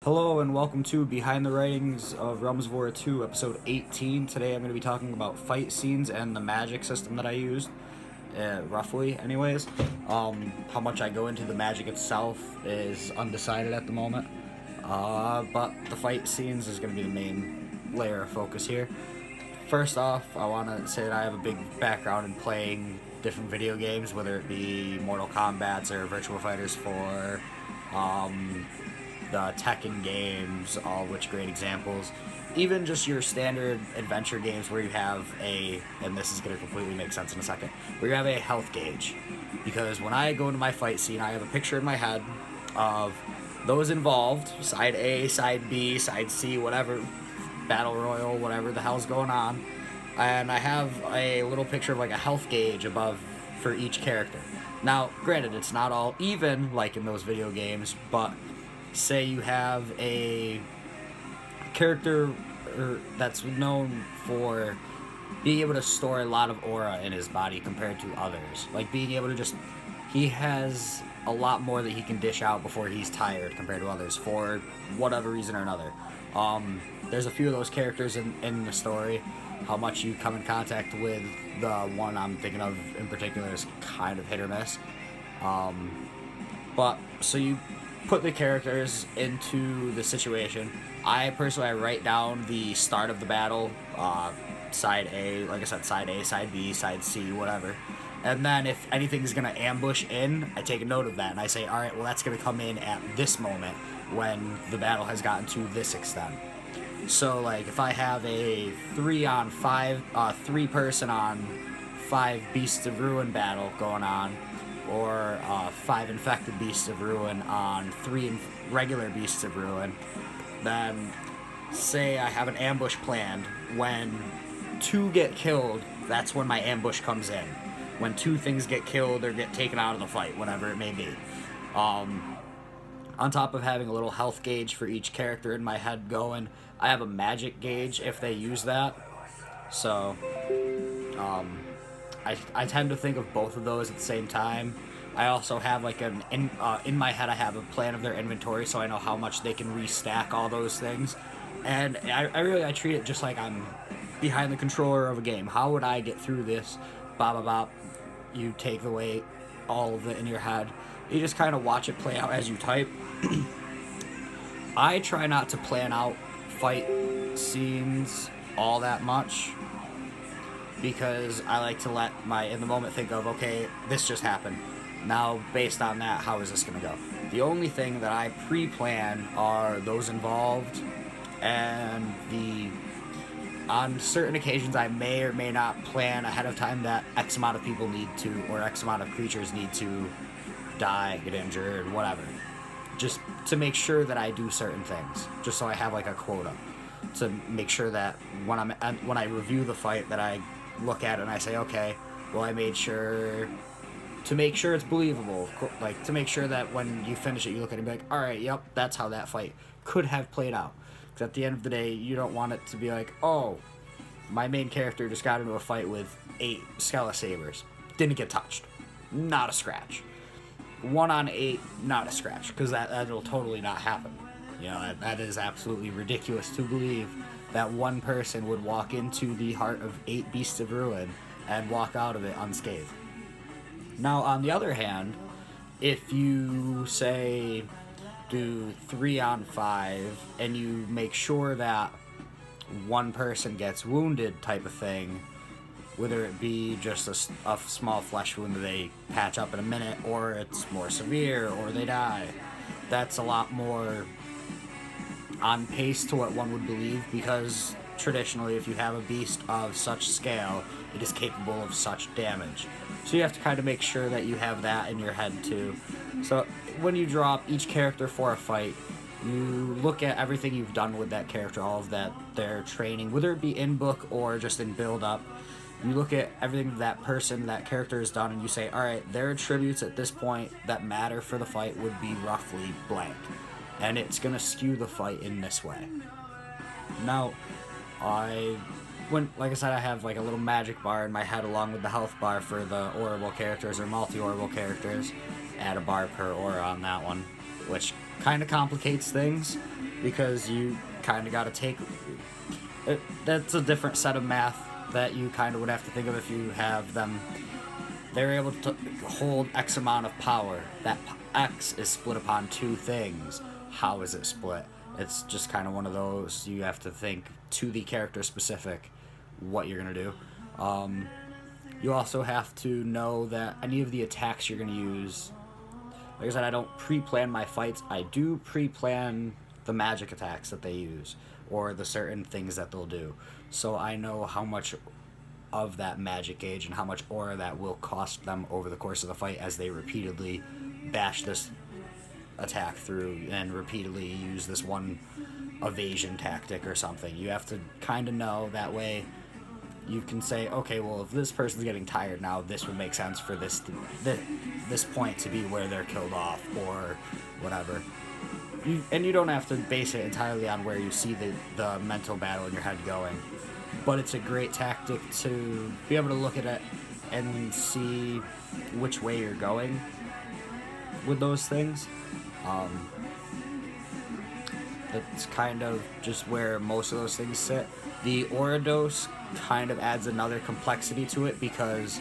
Hello and welcome to Behind the Writings of Realms of War 2, episode 18. Today I'm going to be talking about fight scenes and the magic system that I used, roughly anyways. How much I go into the magic itself is undecided at the moment, but the fight scenes is going to be the main layer of focus here. First off, I want to say that I have a big background in playing different video games, whether it be Mortal Kombat or Virtua Fighters 4, the Tekken games, all of which great examples. Even just your standard adventure games where you have and this is going to completely make sense in a second, where you have a health gauge. Because when I go into my fight scene, I have a picture in my head of those involved, side A, side B, side C, whatever, battle royal, whatever the hell's going on. And I have a little picture of like a health gauge above for each character. Now, granted, it's not all even like in those video games, but say you have a character that's known for being able to store a lot of aura in his body compared to others. Like being able to he has a lot more that he can dish out before he's tired compared to others for whatever reason or another. There's a few of those characters in the story. How much you come in contact with the one I'm thinking of in particular is kind of hit or miss. But so you put the characters into the situation. I personally write down the start of the battle, side A, like I said, side A, side B, side C, whatever. And then if anything's going to ambush in, I take a note of that and I say, alright, well that's going to come in at this moment when the battle has gotten to this extent. So like if I have a 3-person on 5 Beasts of Ruin battle going on, or 5 infected Beasts of Ruin on 3 regular Beasts of Ruin, then say I have an ambush planned. When 2 get killed, that's when my ambush comes in. When 2 things get killed or get taken out of the fight, whatever it may be. On top of having a little health gauge for each character in my head going, I have a magic gauge if they use that. So, I tend to think of both of those at the same time. I also have like in my head I have a plan of their inventory, so I know how much they can restack all those things. And I treat it just like I'm behind the controller of a game. How would I get through this? Blah blah blah. You take away all of it in your head. You just kind of watch it play out as you type. I try not to plan out fight scenes all that much, because I like to let in the moment think of, okay, this just happened. Now, based on that, how is this going to go? The only thing that I pre-plan are those involved, and on certain occasions I may or may not plan ahead of time that X amount of people need to, or X amount of creatures need to die, get injured, whatever. Just to make sure that I do certain things, just so I have like a quota. To make sure that when I review the fight that I look at it and I say, okay, well I made sure to make sure it's believable, like to make sure that when you finish it you look at it and be like, alright, yep, that's how that fight could have played out. Because at the end of the day, you don't want it to be like, oh, my main character just got into a fight with 8 Skella Sabers, didn't get touched, not a scratch. 1 on 8, not a scratch, because that'll totally not happen. You know, that is absolutely ridiculous to believe that one person would walk into the heart of 8 Beasts of Ruin and walk out of it unscathed. Now, on the other hand, if you, say, do 3 on 5, and you make sure that one person gets wounded type of thing, whether it be just a small flesh wound that they patch up in a minute, or it's more severe, or they die, that's a lot more on pace to what one would believe, because traditionally if you have a beast of such scale, it is capable of such damage. So you have to kind of make sure that you have that in your head too. So when you draw up each character for a fight, you look at everything you've done with that character, all of their training, whether it be in book or just in build up. You look at everything that character has done, and you say, alright, their attributes at this point that matter for the fight would be roughly blank. And it's going to skew the fight in this way. Now, like I said, I have like a little magic bar in my head along with the health bar for the orable characters or multi-orable characters. Add a bar per aura on that one, which kind of complicates things, because you kind of got to take it. That's a different set of math that you kind of would have to think of if you have them. They're able to hold X amount of power. That X is split upon two things. How is it split? It's just kind of one of those, you have to think to the character specific what you're going to do. You also have to know that any of the attacks you're going to use, like I said, I don't pre-plan my fights. I do pre-plan the magic attacks that they use, or the certain things that they'll do. So I know how much of that magic gauge and how much aura that will cost them over the course of the fight as they repeatedly bash this attack through and repeatedly use this one evasion tactic or something. You have to kind of know, that way you can say, okay, well, if this person's getting tired now, this would make sense for this point to be where they're killed off, or whatever. You don't have to base it entirely on where you see the mental battle in your head going, but it's a great tactic to be able to look at it and see which way you're going with those things. It's kind of just where most of those things sit. The aura dose kind of adds another complexity to it, because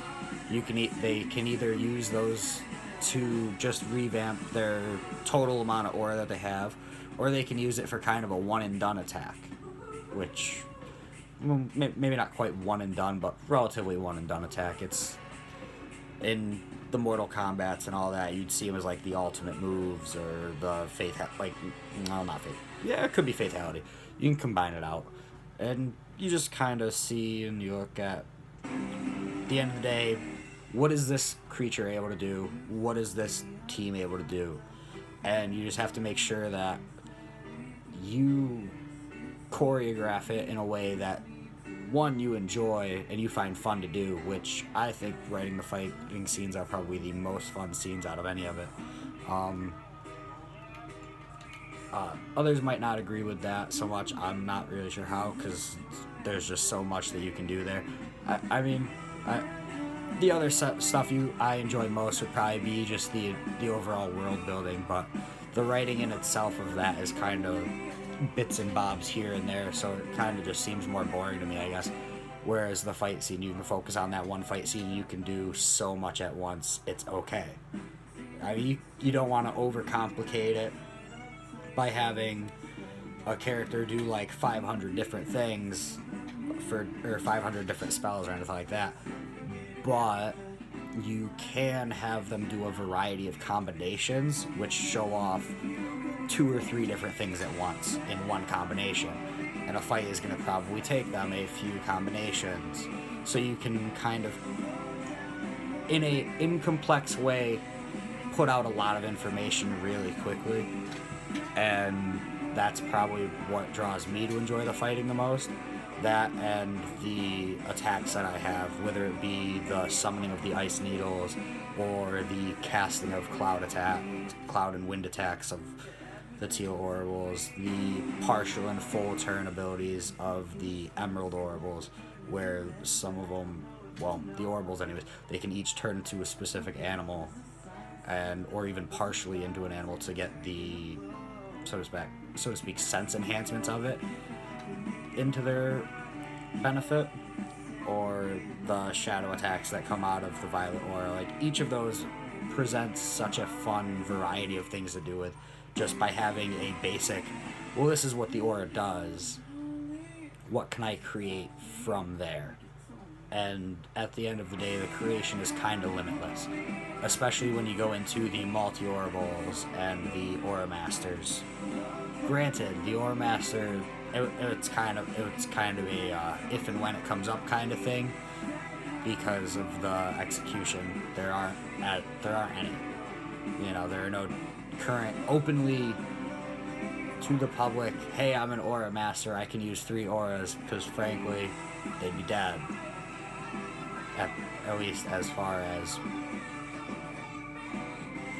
they can either use those to just revamp their total amount of aura that they have, or they can use it for kind of a one and done attack, which, well, maybe not quite one and done, but relatively one and done attack. It's in the Mortal Kombats and all that, you'd see them as like the ultimate moves, or the not Faith. Yeah, it could be Fatality. You can combine it out, and you just kind of see and you look at, the end of the day, what is this creature able to do? What is this team able to do? And you just have to make sure that you choreograph it in a way that, one, you enjoy and you find fun to do, which I think writing the fighting scenes are probably the most fun scenes out of any of it. Others might not agree with that so much. I'm not really sure how, because there's just so much that you can do there. The other stuff I enjoy most would probably be just the overall world building, but the writing in itself of that is kind of bits and bobs here and there, so it kind of just seems more boring to me, I guess. Whereas the fight scene, you can focus on that one fight scene, you can do so much at once, it's okay. You don't want to overcomplicate it by having a character do like 500 different things or 500 different spells or anything like that, but you can have them do a variety of combinations which show off 2 or 3 different things at once in one combination, and a fight is going to probably take them a few combinations, so you can kind of, in a incomplex way, put out a lot of information really quickly, and that's probably what draws me to enjoy the fighting the most. That and the attacks that I have, whether it be the summoning of the ice needles or the casting of cloud and wind attacks of the teal orables, the partial and full turn abilities of the emerald orables, where some of them, well, the orables anyways, they can each turn into a specific animal, or even partially into an animal to get the, so to speak, sense enhancements of it into their benefit, or the shadow attacks that come out of the violet aura. Like, each of those presents such a fun variety of things to do with, just by having a basic, well, this is what the aura does, what can I create from there? And at the end of the day, the creation is kind of limitless, especially when you go into the multi-orables and the aura masters. Granted, the aura master, it's kind of a if and when it comes up kind of thing, because of the execution. There aren't any. There are no current openly to the public, hey, I'm an aura master, I can use 3 auras, because frankly, they'd be dead. At least as far as,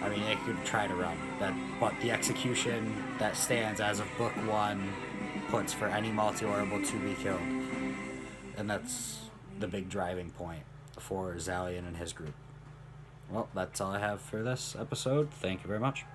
they could try to run that, but the execution that stands as of book 1 puts for any multi-orable to be killed, and that's the big driving point for Zalian and his group. Well, that's all I have for this episode. Thank you very much.